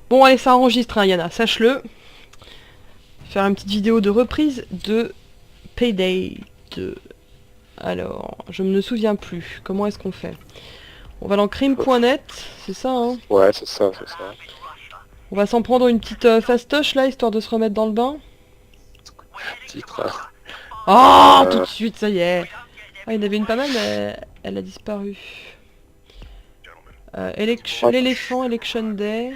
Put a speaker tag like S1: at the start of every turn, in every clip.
S1: Bon, allez, ça enregistre, hein, Yana, sache-le. Faire une petite vidéo de reprise de Payday 2. Alors, je me souviens plus. Comment est-ce qu'on fait? On va dans crime.net, c'est ça, hein?
S2: Ouais, c'est ça, c'est ça.
S1: On va s'en prendre une petite fastoche, là, histoire de se remettre dans le bain.
S2: Titre.
S1: Oh, tout de suite, ça y est. Ah, il y en avait une pas mal, mais elle a disparu. L'éléphant, Election Day.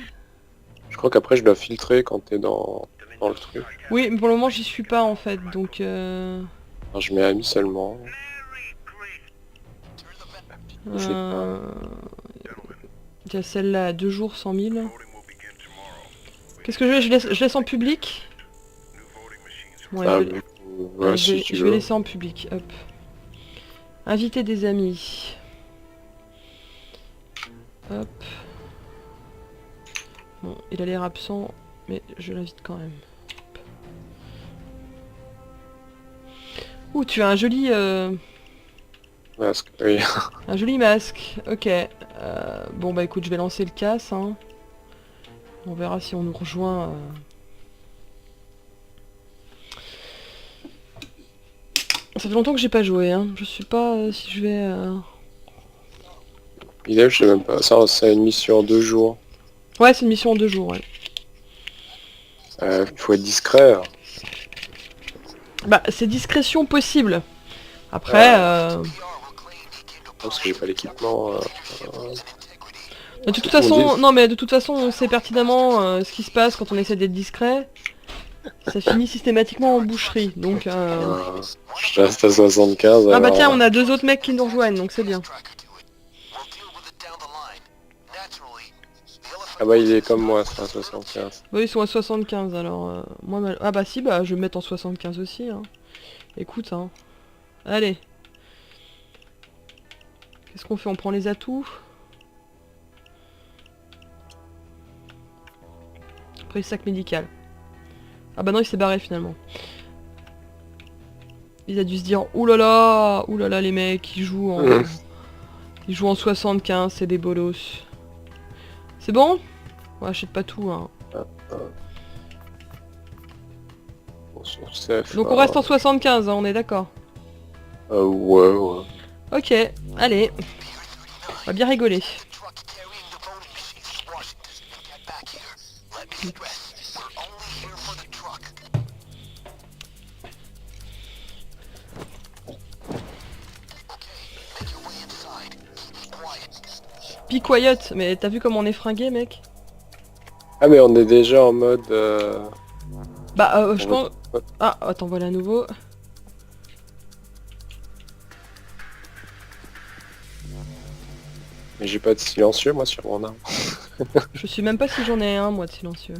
S2: Je crois qu'après je dois filtrer quand t'es dans le truc.
S1: Oui, mais pour le moment, j'y suis pas, en fait, donc...
S2: Alors, je mets ami seulement. C'est pas...
S1: Il y a celle-là à 2 jours, 100 000. Qu'est-ce que je laisse en public? Ouais,
S2: Ah,
S1: allez,
S2: ouais, si tu
S1: je vais
S2: veux.
S1: laisser en public, hop. Inviter des amis. Hop. Bon, il a l'air absent, mais je l'invite quand même. Hop. Ouh, tu as un joli...
S2: Masque, oui.
S1: un joli masque, ok. Bon bah écoute, je vais lancer le casse, hein. On verra si on nous rejoint... Ça fait longtemps que j'ai pas joué, hein. Je sais pas si je vais...
S2: Idem, je sais même pas. Ça, c'est une mission en 2 jours.
S1: Ouais, c'est une mission en 2 jours, ouais.
S2: Il faut être discret. Hein.
S1: Bah, c'est discrétion possible. Après,
S2: Parce que j'ai pas l'équipement.
S1: de toute façon, non mais de toute façon, on sait pertinemment ce qui se passe quand on essaie d'être discret. Ça finit systématiquement en boucherie, donc...
S2: Je reste à 75.
S1: Ah bah
S2: Alors,
S1: tiens, on a 2 autres mecs qui nous rejoignent, donc c'est bien.
S2: ah bah il est comme moi, c'est à 75.
S1: Bah ils sont à 75, alors... moi, ah bah si, bah je vais me mettre en 75 aussi, hein. Écoute, hein. Allez. Qu'est-ce qu'on fait? On prend les atouts. Après le sac médical. Ah bah non, il s'est barré finalement. Il a dû se dire, oulala, oulala les mecs, ils jouent en... Ils jouent en 75, c'est des bolos. C'est bon? On achète pas tout, hein. Donc on reste en 75, hein, on est d'accord.
S2: Ouais, ouais.
S1: Ok, allez. On va bien rigoler. Be quiet, mais t'as vu comment on est fringué, mec?
S2: Ah mais on est déjà en mode...
S1: Bah, je pense... Ah, attends, voilà à nouveau.
S2: Mais j'ai pas de silencieux moi sur mon arme.
S1: Je sais même pas si j'en ai un, moi, de silencieux.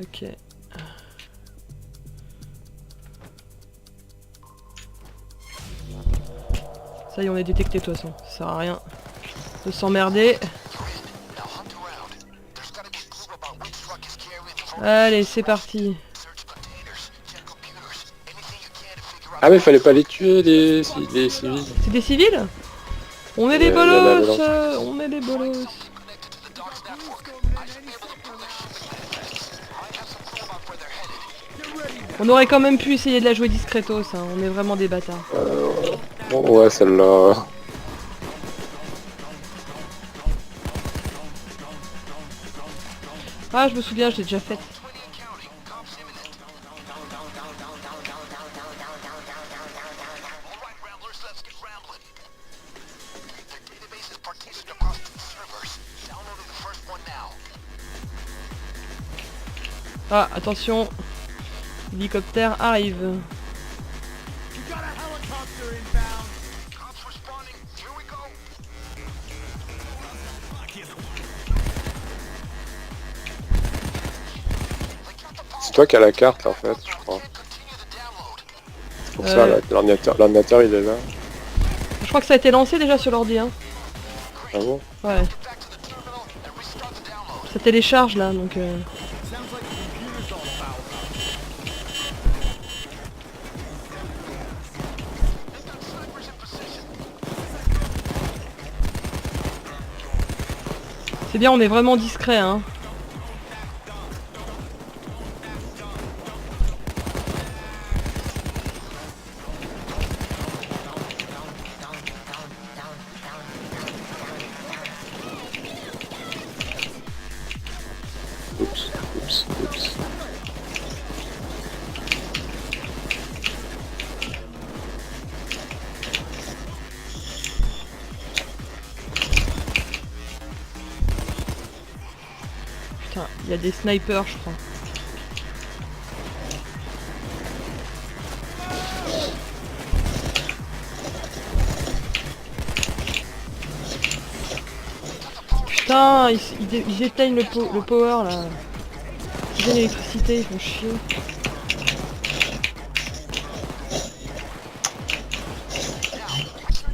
S1: Ok. Ça y est, on est détecté de toute façon. Ça sert à rien de s'emmerder. Allez, c'est parti.
S2: Ah mais fallait pas les tuer les civils.
S1: C'est des civils? On est des bolos. On est des bolos. On aurait quand même pu essayer de la jouer discretos, hein. On est vraiment des bâtards.
S2: Bon, ouais, celle-là...
S1: Ah, je me souviens, je l'ai déjà faite. Ah, attention. L'hélicoptère arrive.
S2: C'est toi qui as la carte en fait, je crois. C'est pour ça, l'ordinateur il est là.
S1: Je crois que ça a été lancé déjà sur l'ordi, hein.
S2: Ah bon?
S1: Ouais. Ça télécharge là, donc... C'est bien, on est vraiment discret, hein.
S2: Oups, oups, oups.
S1: Putain, il y a des snipers, je crois. Putain, ils éteignent le power là. Ils éteignent l'électricité, ils font chier.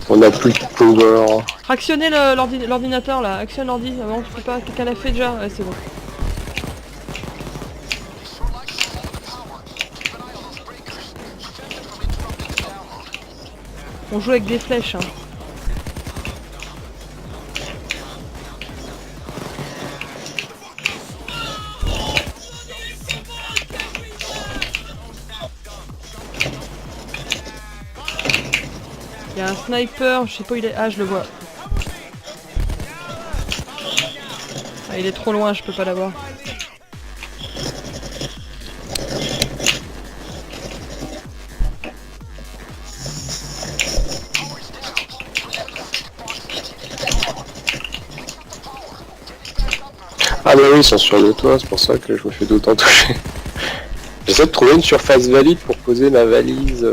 S2: On a plus de power.
S1: Actionnez l'ordinateur là, actionne l'ordi avant, tu peux pas, quelqu'un l'a fait déjà? Ouais, c'est bon. On joue avec des flèches, hein. Il y a un sniper, je sais pas où il est. Ah, je le vois. Ah, il est trop loin, je peux pas l'avoir.
S2: Ah bah oui, ils sont sur le toit, c'est pour ça que je me fais d'autant toucher. J'essaie de trouver une surface valide pour poser ma valise.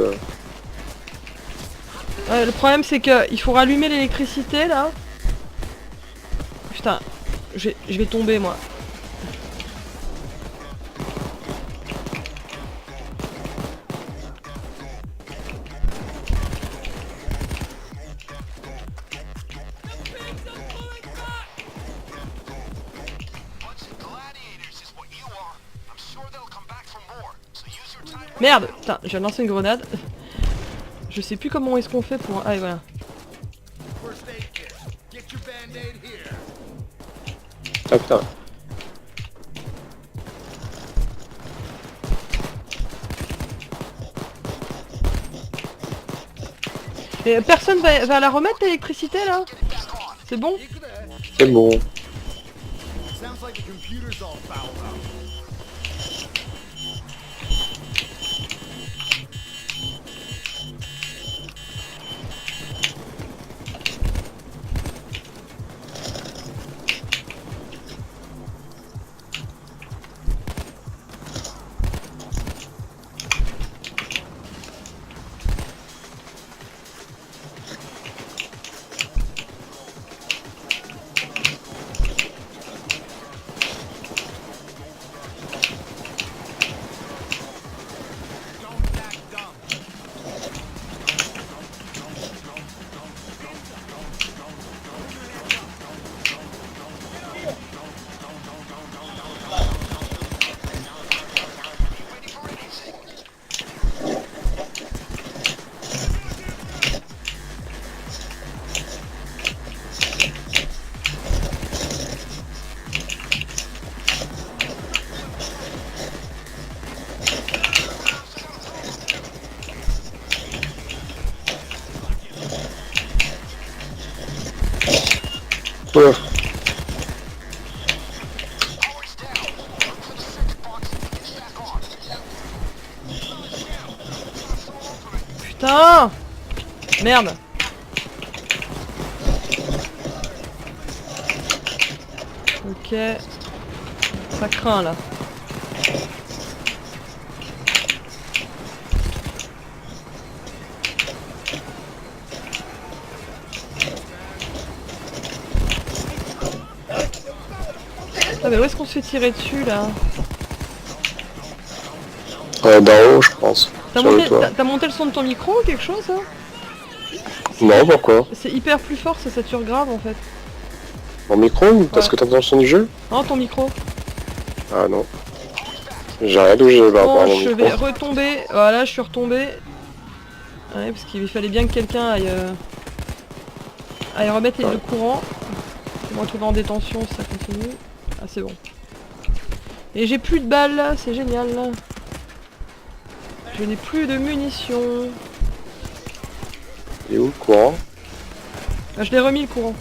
S1: Le problème c'est que il faut rallumer l'électricité là. Putain, je vais tomber moi. Merde, putain, j'ai lancé une grenade. Je sais plus comment est-ce qu'on fait pour... Ah, et voilà.
S2: Ah putain.
S1: Et personne va la remettre l'électricité là? C'est bon?
S2: C'est bon. Ouais.
S1: Putain! Merde! Ok. Ça craint là. Ah mais où est-ce qu'on se fait tirer dessus là?
S2: D'en haut, je pense.
S1: T'as
S2: Sur le
S1: monté,
S2: toit.
S1: t'as monté le son de ton micro ou quelque chose hein?
S2: Non, pourquoi?
S1: C'est hyper plus fort, ça sature grave en fait.
S2: Mon micro ou parce
S1: Ouais.
S2: que t'entends le son du jeu?
S1: Non, ton micro.
S2: Ah non. J'ai rien bougé par rapport à
S1: Bon,
S2: mon
S1: je
S2: micro.
S1: vais retomber. Voilà, je suis retombé. Ouais, parce qu'il fallait bien que quelqu'un aille remettre le courant. me retrouver en détention si ça continue. Ah c'est bon. Et j'ai plus de balles, c'est génial. Je n'ai plus de munitions.
S2: Et où le courant?
S1: Ah, je l'ai remis le courant.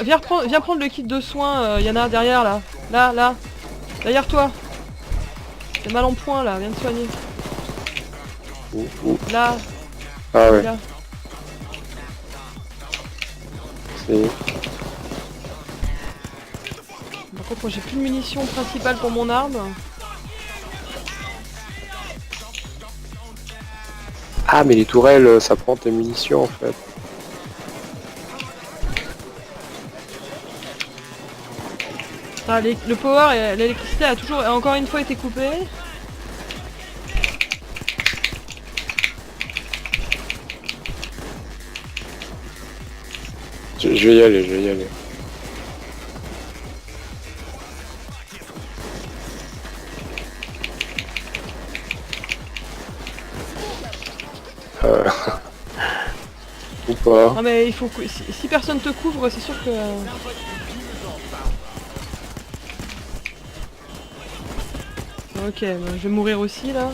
S1: Viens prendre le kit de soins, y en a derrière là. Là. Derrière toi. T'es mal en point là, viens te soigner.
S2: Où?
S1: Là.
S2: Ah ouais.
S1: Là.
S2: C'est...
S1: Par contre, moi j'ai plus de munitions principales pour mon arme.
S2: Ah mais les tourelles, ça prend tes munitions en fait.
S1: Ah, le power et l'électricité a toujours encore une fois été coupé.
S2: Je vais y aller. Ou pas.
S1: Non mais il faut que si personne te couvre, c'est sûr que. Ok, bah, je vais mourir aussi là.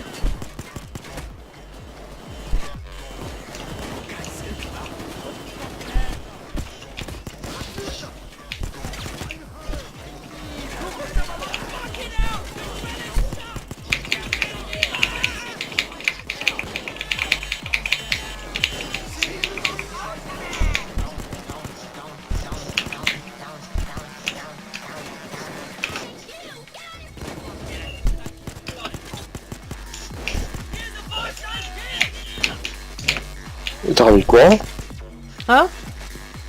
S2: T'as remis le courant?
S1: Hein?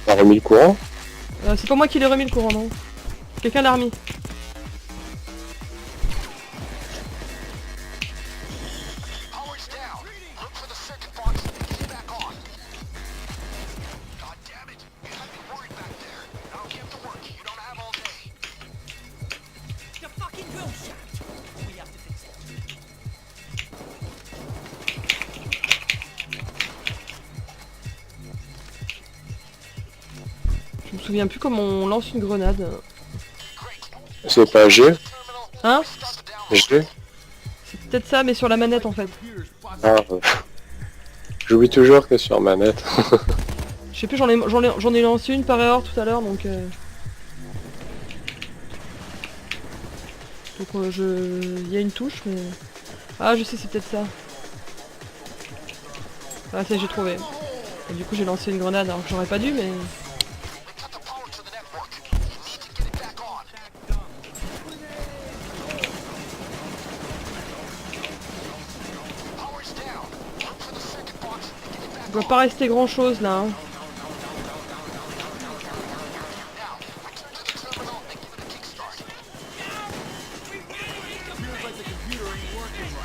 S2: T'as remis le courant?
S1: C'est pas moi qui l'ai remis le courant, non? Quelqu'un l'a remis. Je me souviens plus comment on lance une grenade.
S2: C'est pas G?
S1: Hein?
S2: G?
S1: C'est peut-être ça, mais sur la manette en fait.
S2: Ah, j'oublie toujours que sur manette.
S1: Je sais plus, j'en ai lancé une par erreur tout à l'heure, donc... Donc il y a une touche, mais... Ah, je sais, c'est peut-être ça. Ah, ça y est, j'ai trouvé. Et du coup, j'ai lancé une grenade, alors que j'aurais pas dû, mais... Il doit pas rester grand chose là. Hein.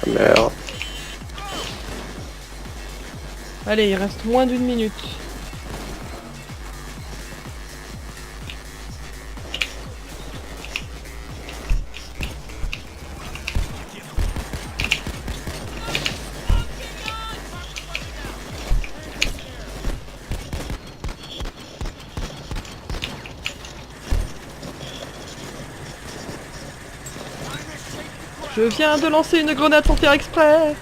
S2: Merde.
S1: Allez, il reste moins d'une minute. Je viens de lancer une grenade sans faire exprès.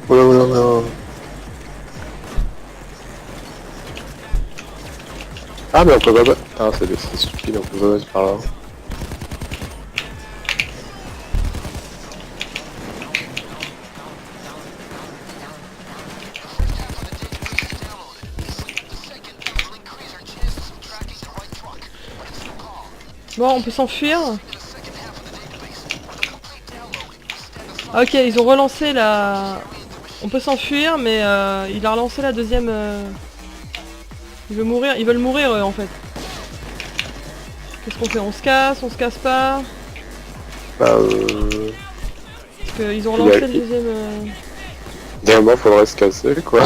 S2: Oula. Ah mais on peut pas... Ah c'est stupide, on peut pas passer par là.
S1: Bon, on peut s'enfuir. Ok, ils ont relancé la... On peut s'enfuir, mais il a relancé la deuxième... Ils veulent mourir eux, en fait. Qu'est-ce qu'on fait? On se casse pas?
S2: Bah
S1: Parce qu'ils ont relancé le deuxième...
S2: D'un moment, faudrait se casser, quoi.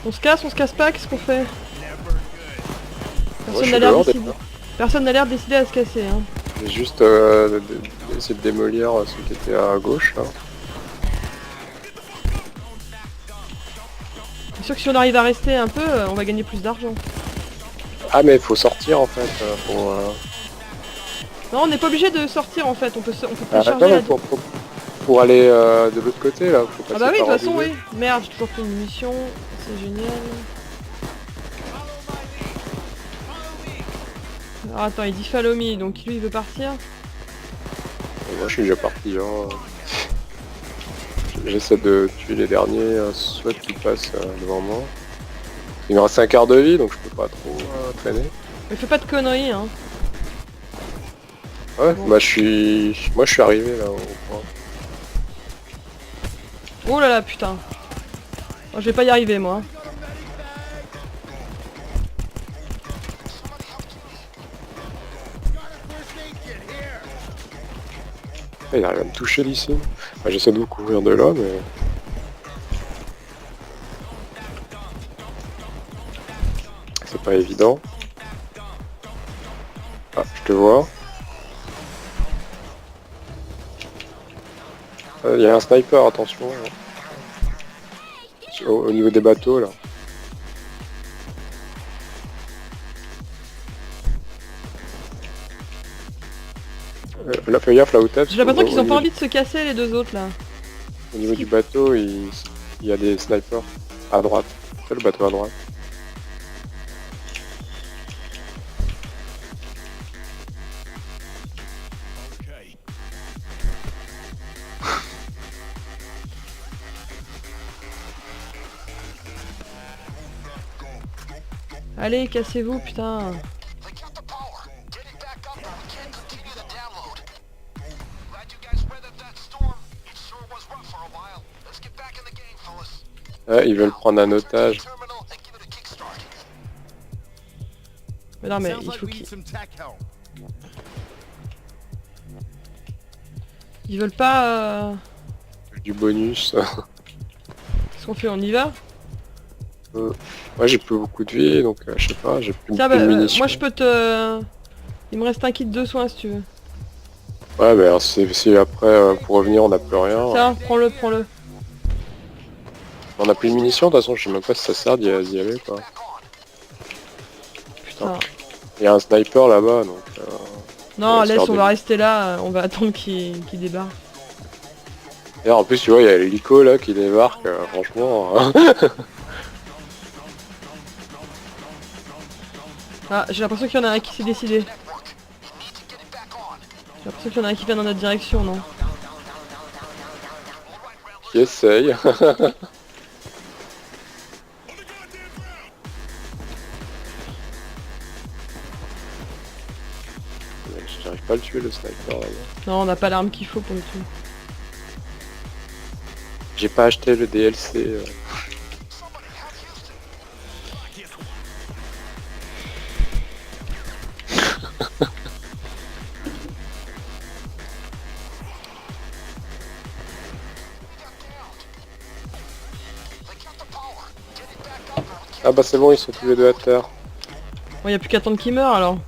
S1: On se casse pas, qu'est-ce qu'on fait?
S2: Moi,
S1: Personne
S2: je suis
S1: n'a l'air
S2: dehors,
S1: décidé.
S2: déjà.
S1: Personne n'a l'air décidé à se casser, hein.
S2: J'ai juste essayer de démolir ceux qui étaient à gauche, là.
S1: C'est sûr que si on arrive à rester un peu, on va gagner plus d'argent.
S2: Ah, mais il faut sortir, en fait, pour...
S1: Non, on n'est pas obligé de sortir en fait, on peut
S2: non,
S1: télécharger
S2: mais
S1: la...
S2: pour aller de l'autre côté, là, faut passer
S1: Ah bah oui, de
S2: par
S1: toute façon,
S2: Abbeville.
S1: oui. Merde, j'ai toujours plus de munitions, c'est génial. Alors attends, il dit follow me, donc lui il veut partir.
S2: Et moi, je suis déjà parti, hein. J'essaie de tuer les derniers, soit qui passent devant moi. Il me reste un quart de vie, donc je peux pas trop traîner.
S1: Mais fais pas de conneries, hein.
S2: Ouais,
S1: Bon.
S2: bah moi je suis arrivé là au point.
S1: Oh là là, putain. Oh, je vais pas y arriver, moi.
S2: Ah, il arrive à me toucher d'ici. Bah, j'essaie de vous couvrir de là, mais... c'est pas évident. Ah, je te vois. Il y a un sniper, attention. Au niveau des bateaux, là. Là, fais gaffe là où t'es.
S1: J'ai l'impression qu'ils ont pas envie de se casser, les deux autres, là.
S2: Au niveau du bateau, il y a des snipers. À droite. C'est le bateau à droite.
S1: Allez, cassez-vous, putain.
S2: Ah, ils veulent prendre un otage.
S1: Mais non, mais il faut qu'ils... Ils veulent pas...
S2: Du bonus.
S1: Qu'est-ce qu'on fait, on y va?
S2: Moi j'ai plus beaucoup de vie, donc je sais pas, j'ai plus,
S1: Tiens,
S2: plus
S1: bah,
S2: de munitions.
S1: moi je peux te... Il me reste un kit de soins si tu veux.
S2: Ouais, mais alors, si après pour revenir on n'a plus rien.
S1: Tiens, prends-le, prends-le.
S2: On a plus de munitions, de toute façon je sais même pas si ça sert d'y aller quoi.
S1: Putain.
S2: Il y a un sniper là-bas donc...
S1: Non,
S2: va se
S1: laisse,
S2: faire
S1: on
S2: des-
S1: va rester là, on va attendre qu'il débarque.
S2: Et en plus tu vois, il y a l'hélico là qui débarque, franchement...
S1: Ah, j'ai l'impression qu'il y en a un qui s'est décidé. J'ai l'impression qu'il y en a un qui vient dans notre direction, non?
S2: qui essaye. J'arrive pas à le tuer le sniper là-bas.
S1: Non, on n'a pas l'arme qu'il faut pour le tuer.
S2: J'ai pas acheté le DLC. Ah bah c'est bon, ils sont tous les deux à terre.
S1: Bon, y a plus qu'à attendre qu'il meure alors.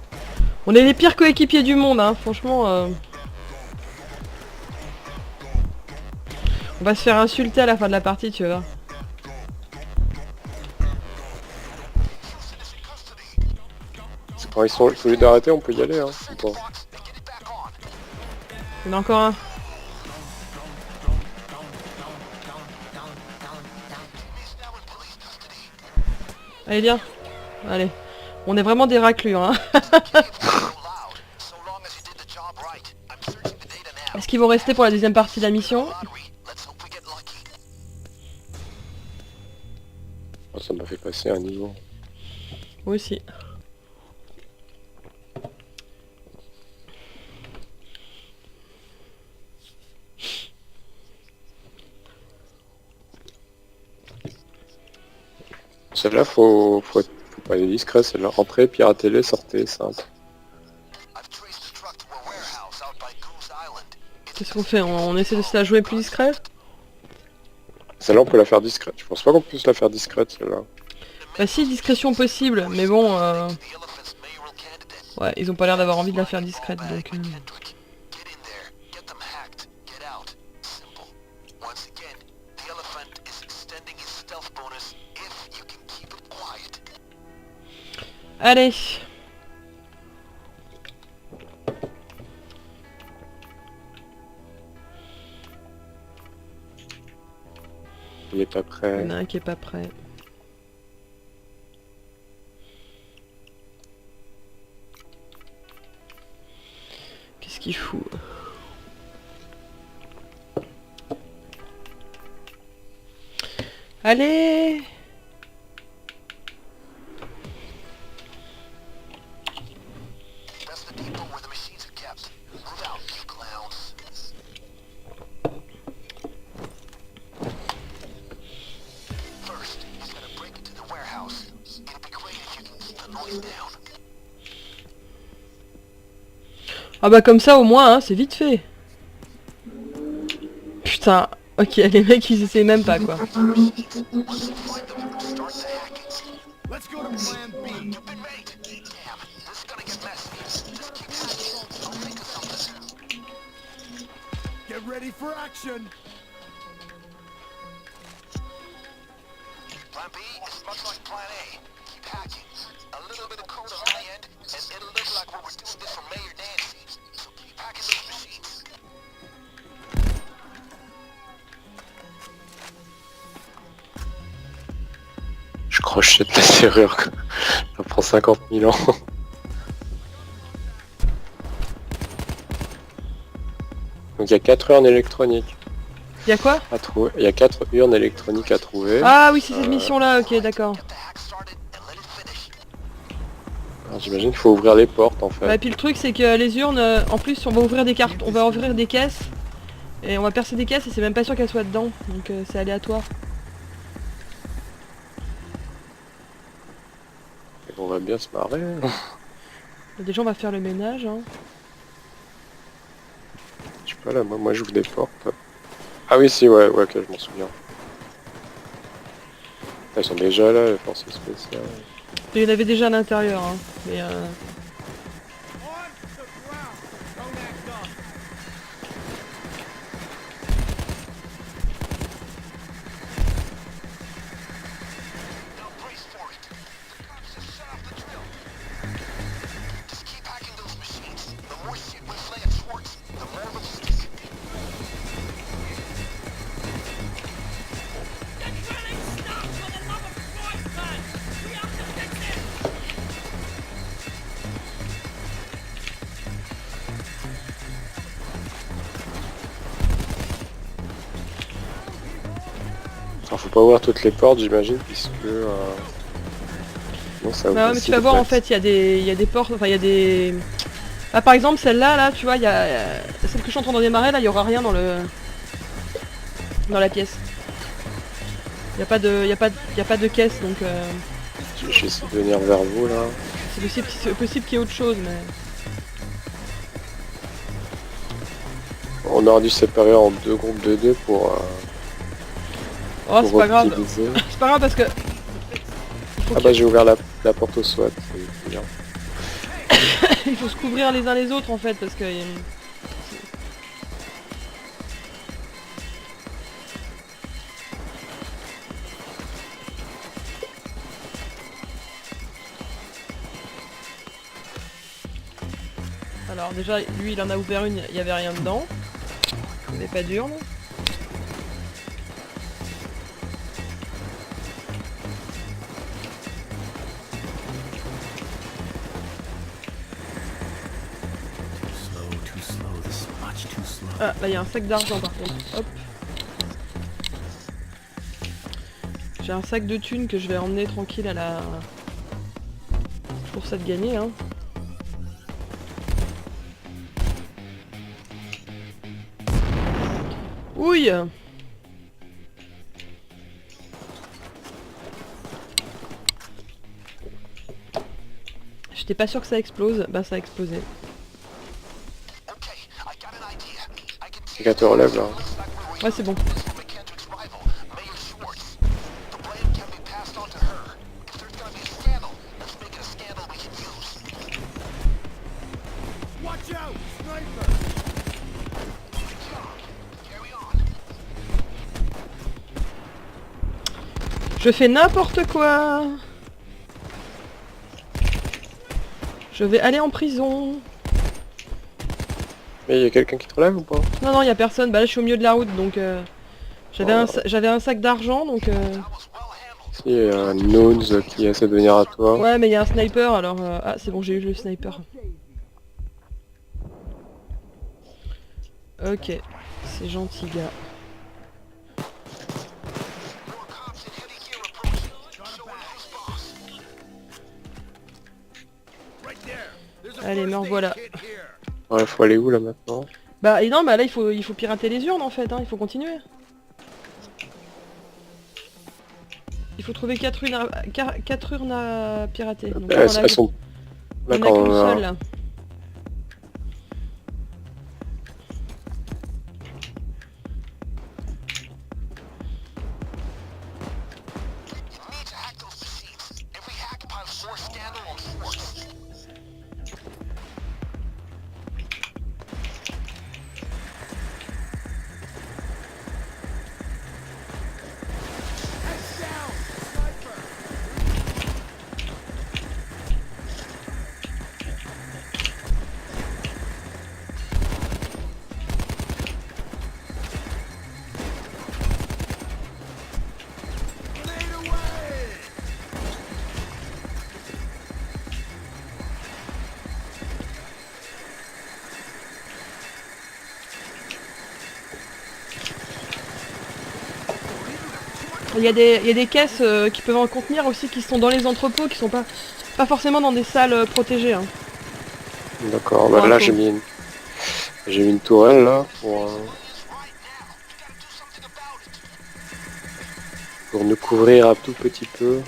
S1: On est les pires coéquipiers du monde, hein, franchement. On va se faire insulter à la fin de la partie, tu vois.
S2: Quand ils sont tous les deux arrêtés, on peut y aller hein. Bon.
S1: Il y en a encore un. Allez, viens. Allez. On est vraiment des raclures, hein. Est-ce qu'ils vont rester pour la deuxième partie de la mission?
S2: Oh, ça m'a fait passer un niveau.
S1: Moi aussi.
S2: Celle-là, faut pas aller discret, celle-là. Entrez, piratez-les, sortez, simple.
S1: Qu'est-ce qu'on fait? On essaie de se la jouer plus discret?
S2: Celle-là, on peut la faire discrète. Je pense pas qu'on puisse la faire discrète, celle-là.
S1: Bah si, discrétion possible, mais bon... Ouais, ils ont pas l'air d'avoir envie de la faire discrète, donc... Allez!
S2: Il est pas
S1: Il y
S2: prêt.
S1: en a un qui est pas prêt. Qu'est-ce qu'il fout? Allez! Ah bah comme ça au moins, hein, c'est vite fait. Putain, ok, les mecs ils essaient même pas quoi.
S3: Get ready for action.
S4: Plan B is much like Plan A. Keep hacking. A little bit of code on my end, and it'll look like we were doing this for Mayor Nancy. So keep hacking those machines.
S2: Je crochette la serrure, quoi. Ça prend 50 000 ans. Donc il y a 4 urnes électroniques
S1: Y'a quoi?
S2: à trouver. Il y a 4 urnes électroniques à trouver.
S1: Ah oui, c'est cette mission là, ok d'accord.
S4: Get the hack started and let it finish.
S2: Alors, j'imagine qu'il faut ouvrir les portes en fait.
S1: Bah, et puis le truc c'est que les urnes, en plus on va ouvrir des cartes, on va ouvrir des caisses. Et on va percer des caisses et c'est même pas sûr qu'elles soient dedans, donc c'est aléatoire.
S2: Et on va bien se marrer.
S1: Déjà on va faire le ménage, hein.
S2: Je sais pas là, moi j'ouvre des portes. Ah oui si ouais, ok je m'en souviens. Ils sont déjà là, les forces spéciales.
S1: Il y en avait déjà à l'intérieur, hein. Mais
S3: On the ground. Don't act up.
S4: Now brace for it. The cops just shut off the drill. Just keep hacking those machines. The more shit we play at Schwartz, the more they'll stick.
S2: Alors faut pas ouvrir toutes les portes j'imagine puisque... Non, ça
S1: bah ouais, mais tu vas voir en fait, il y a des portes, enfin il y a des... Ah, par exemple celle-là, là, tu vois, il y a... Celle que je suis en train de démarrer, là, il y aura rien dans le... Dans la pièce. Il y a pas de caisse, donc...
S2: Je vais essayer de venir vers vous là.
S1: C'est possible qu'il y ait autre chose, mais...
S2: On aurait dû séparer en 2 groupes de 2 pour...
S1: Oh, c'est pas grave.
S2: optimiser.
S1: C'est pas grave parce que...
S2: Ah bah j'ai ouvert la porte au SWAT, c'est bien.
S1: il faut se couvrir les uns les autres en fait, parce que... Alors déjà, lui il en a ouvert une, il y avait rien dedans. Il n'y avait pas d'urne. Ah, là il y a un sac d'argent par contre. Hop. J'ai un sac de thunes que je vais emmener tranquille à la... Pour ça de gagner, hein. Ouille. J'étais pas sûr que ça explose, bah ça a explosé.
S4: Okay, I got an idea. I can
S2: Les gars te relèvent là.
S4: looks like we were
S1: Ouais, c'est bon.
S4: from McKendrick's rival, Mayor Schwartz. The blame can be passed on to her. If there's gonna be a scandal, let's make it a scandal we can use.
S3: Watch out! Sniper!
S4: Carry on.
S1: Je fais n'importe quoi. Je vais aller en prison.
S2: Mais il y a quelqu'un qui te relève ou pas?
S1: Non, non, y a personne. Bah là, je suis au milieu de la route, donc... J'avais un sac d'argent, donc...
S4: That was well handled.
S2: Si, il y a un Nones qui essaie de venir à toi.
S1: Ouais, mais il y a un sniper, alors... Ah, c'est bon, j'ai eu le sniper. Ok. C'est gentil, gars.
S4: More cops in heavy gear approaching. Show her who's boss.
S3: Right there! There's a
S1: Allez, me
S3: first aid
S1: revoilà.
S3: kit here.
S2: Ouais, faut aller où là maintenant?
S1: Bah, et non, bah là, il faut pirater les urnes, en fait, hein. Il faut continuer. Il faut trouver 4 urnes à pirater. Donc, là,
S2: Elles sont...
S1: on a
S2: D'accord,
S1: qu'une
S2: on a...
S1: seule, là.
S4: You need to hack those machines. Every hack piles more scandal on Schwartz.
S3: Heads down! Sniper! Grenade away!
S1: Il y a des caisses qui peuvent en contenir aussi, qui sont dans les entrepôts, qui sont pas forcément dans des salles protégées. Hein.
S2: D'accord, bah là j'ai mis une... J'ai mis une tourelle là pour nous couvrir un tout petit peu.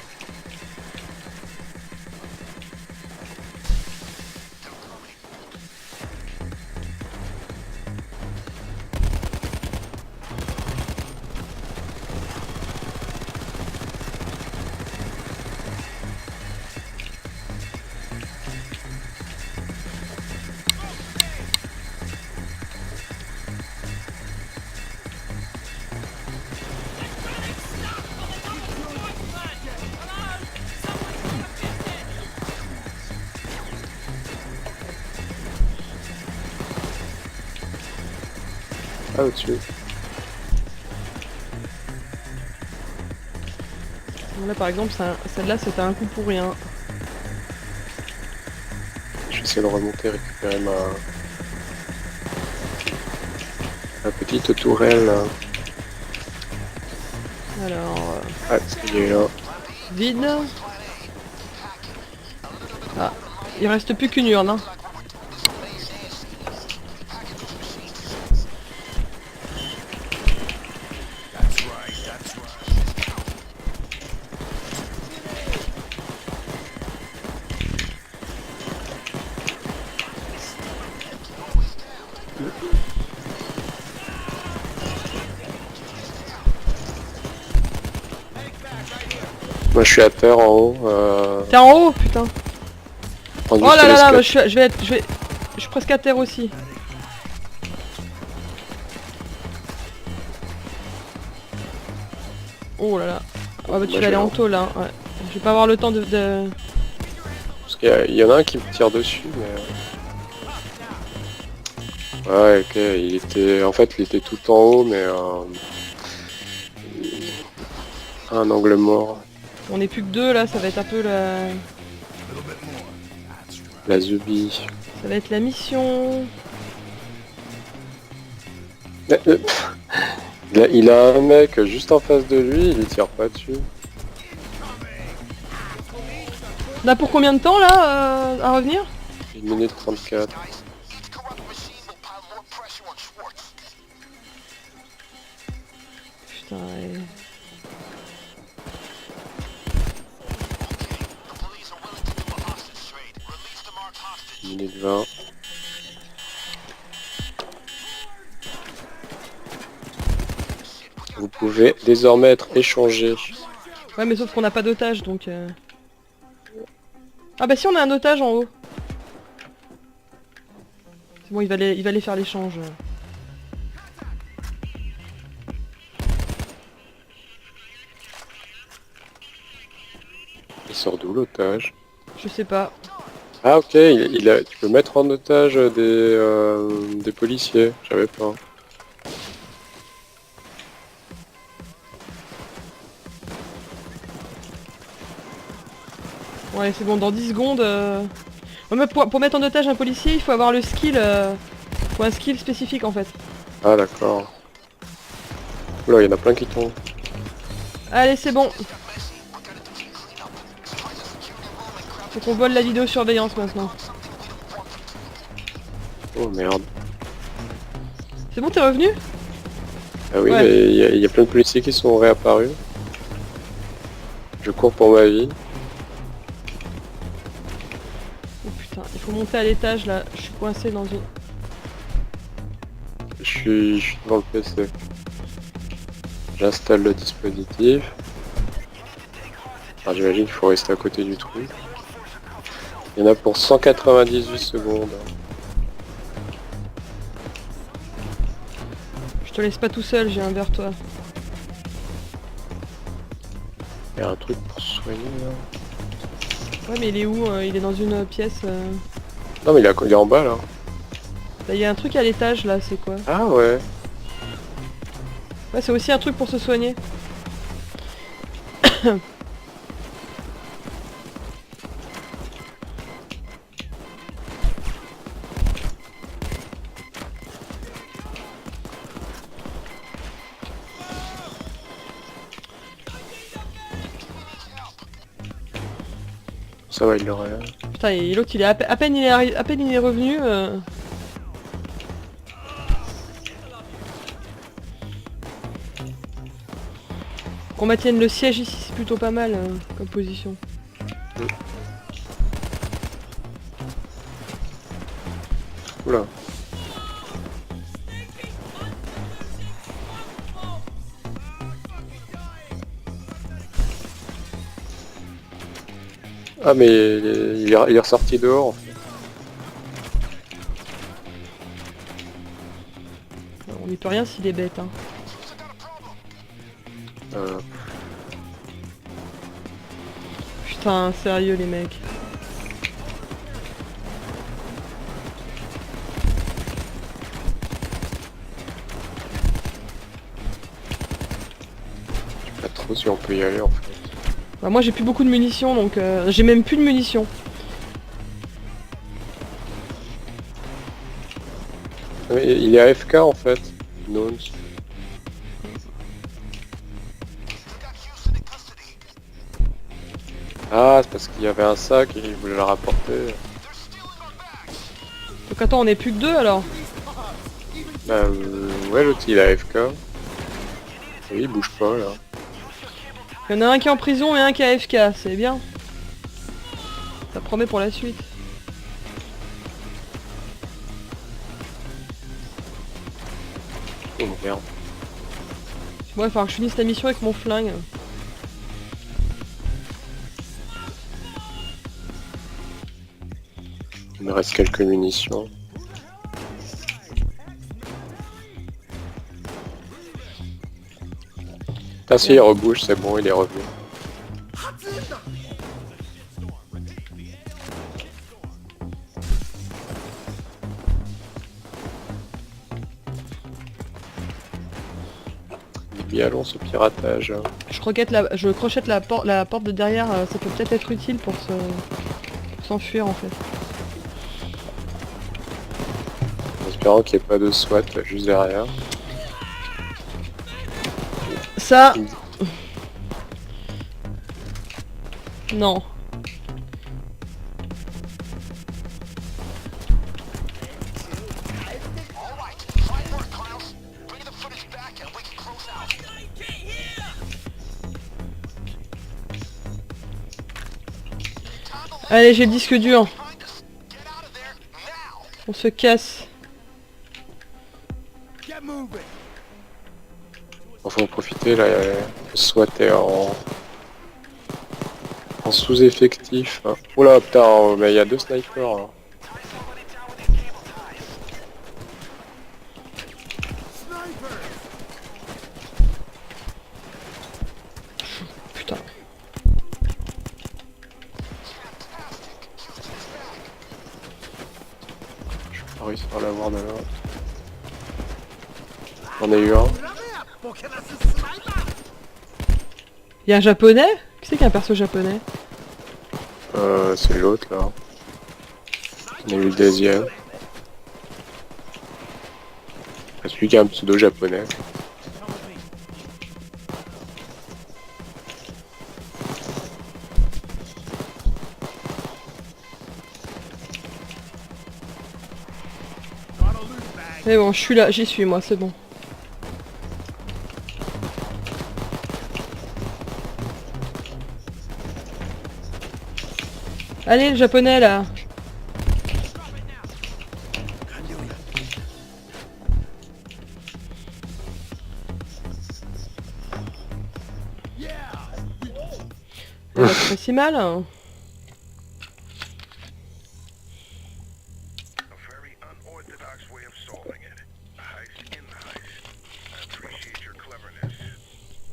S2: Ah, au-dessus.
S1: Là par exemple, celle-là c'était un coup pour rien.
S2: Je vais essayer de remonter, récupérer ma petite tourelle. Là.
S1: Alors,
S2: Ah, il est là.
S1: vide. Ah, il reste plus qu'une urne. Hein.
S2: Moi je suis à terre en haut.
S1: T'es en haut, putain.
S2: Rendu
S1: Oh
S2: sur
S1: là là là,
S2: l'escalier.
S1: je suis presque à terre aussi. Oh là là. Ouais, bah tu
S2: Moi,
S1: vas aller
S2: je vais
S1: en taule là. Ouais. Je vais pas avoir le temps de...
S2: Parce qu'il y en a un qui me tire dessus, mais... Ouais, ok, il était... En fait, il était tout en haut, mais... à un angle mort.
S1: On est plus que deux là, ça va être un peu la...
S2: La zubie.
S1: Ça va être la mission.
S2: Il a un mec juste en face de lui, il tire pas dessus.
S1: On a pour combien de temps là à revenir?
S2: 1 minute 34.
S4: Each corrupt machine will pile more pressure on Schwartz.
S1: Putain, ouais.
S4: The police are willing to do a hostage trade. Release
S2: 1 minute 20. Vous pouvez désormais être échangé.
S1: Ouais, mais sauf qu'on n'a pas d'otage, donc... Ah bah si, on a un otage en haut. C'est bon, il va aller faire l'échange.
S2: Il sort d'où l'otage?
S1: Je sais pas.
S2: Ah ok, tu peux mettre en otage des policiers, je savais pas.
S1: Ouais, c'est bon, dans 10 secondes... Ouais, mais pour mettre en otage un policier, il faut avoir le skill... faut un skill spécifique, en fait.
S2: Ah d'accord. Oula, il y en a plein qui tombent.
S1: Allez, c'est bon. Faut qu'on vole la vidéosurveillance maintenant.
S2: Oh merde.
S1: C'est bon, t'es revenu?
S2: Ah oui,
S1: Ouais.
S2: mais il y a plein de policiers qui sont réapparus. Je cours pour ma vie.
S1: Oh putain, il faut monter à l'étage, là. Je suis coincé dans une...
S2: Je suis devant le PC. J'installe le dispositif. Alors j'imagine qu'il faut rester à côté du truc. Il y en a pour 198 secondes.
S1: Je te laisse pas tout seul, j'ai un vers toi.
S2: Il y a un truc pour se soigner là.
S1: Ouais, mais il est où? Il est dans une pièce...
S2: Non mais il est en bas là.
S1: Là, il y a un truc à l'étage, là, c'est quoi?
S2: Ah ouais.
S1: Ouais, c'est aussi un truc pour se soigner.
S2: Ça va, il l'aurait.
S1: Putain, et l'autre, il est à peine il est revenu... Qu'on maintienne le siège ici, c'est plutôt pas mal comme position.
S2: Oula. Ah mais il est ressorti dehors en fait.
S1: On n'y peut rien s'il est bête, hein.
S2: Euh,
S1: Putain, sérieux les mecs.
S2: je sais pas trop si on peut y aller en fait.
S1: Bah, moi j'ai plus beaucoup de munitions, donc j'ai même plus de munitions.
S2: Mais il est AFK en fait. Non. Ah, c'est parce qu'il y avait un sac et il voulait le rapporter.
S1: Donc attends, on est plus que deux alors.
S2: Bah ouais, l'autre il est AFK. Oui, il bouge pas là.
S1: Il y en a un qui est en prison et un qui est AFK, c'est bien. Ça promet pour la suite.
S2: Oh merde.
S1: Ouais, il va falloir que je finisse la mission avec mon flingue.
S2: Il me reste quelques munitions. Ah si, il rebouge, c'est bon, il est revenu. Il est bien long ce piratage.
S1: Je crochette la porte de derrière, ça peut peut-être être utile pour s'enfuir en fait.
S2: En espérant qu'il n'y ait pas de SWAT juste derrière.
S1: Ça... Non. Allez, j'ai le disque dur. On se casse.
S3: Get moving.
S2: On faut en profiter là, soit t'es en sous-effectif. Hein. Oula putain, mais il y a 2 snipers. Hein.
S3: Sniper.
S1: Putain.
S2: Je vais pas réussir à l'avoir de là. J'en ai eu un.
S1: Y'a un japonais? Qui c'est qui a un perso japonais?
S2: C'est l'autre là. On a eu le deuxième. Ah, celui qui a un pseudo japonais.
S1: Mais bon, je suis là, j'y suis moi, c'est bon. Allez, le japonais là. C'est pas si mal. Hein.
S4: A very unorthodox way of solving it. A heist in the heist. I appreciate your cleverness.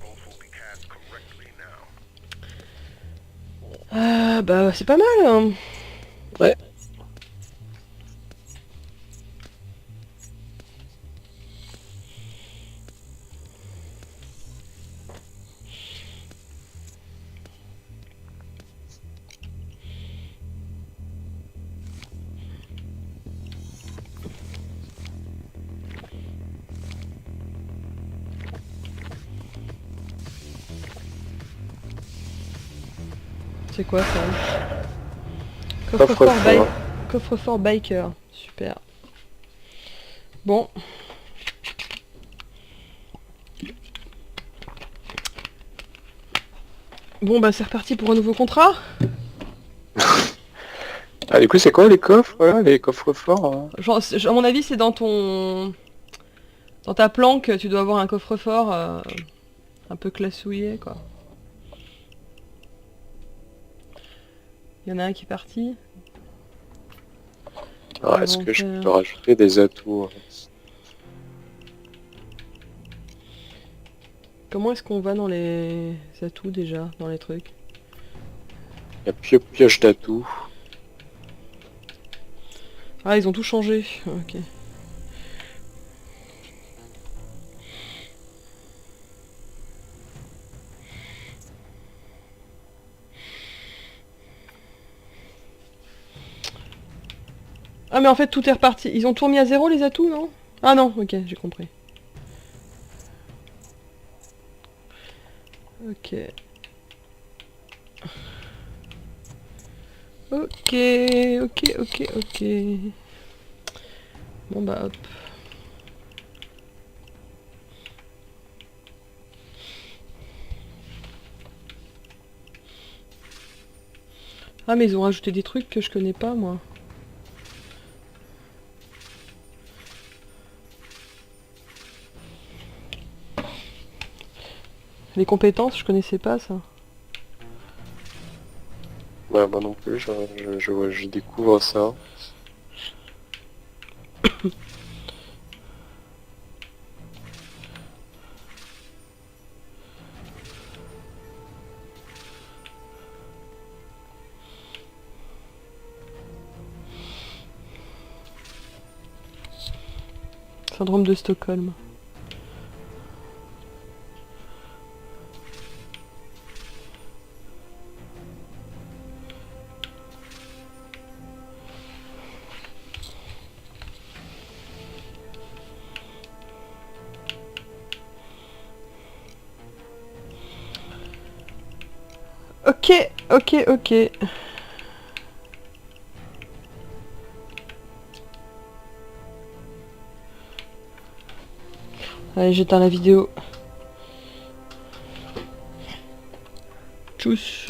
S4: Both will be cast correctly now.
S1: Ah bah c'est pas mal. Hein.
S2: Ouais.
S1: C'est quoi ça?
S2: Coffre-fort.
S1: Coffre-fort biker. Super. Bon. Bon bah c'est reparti pour un nouveau contrat.
S2: Ah du coup c'est quoi les coffres là, les coffres forts hein
S1: Genre, à mon avis c'est dans ton... Dans ta planque tu dois avoir un coffre-fort un peu classouillé quoi. Il y en a un qui est parti.
S2: Alors, est-ce que je peux rajouter des atouts hein
S1: Comment est-ce qu'on va dans les atouts déjà, dans les trucs?
S2: Il y a pioche d'atouts.
S1: Ah ils ont tout changé, ok. Ah mais en fait tout est reparti. Ils ont tout remis à zéro les atouts, non? Ah non, ok, j'ai compris. Ok. Ok, ok. Bon bah hop. Ah mais ils ont rajouté des trucs que je connais pas moi. Les compétences, je connaissais pas ça.
S2: Ouais, moi non plus, je découvre ça.
S1: Syndrome de Stockholm. Ok. Allez, j'éteins la vidéo. Tchuss.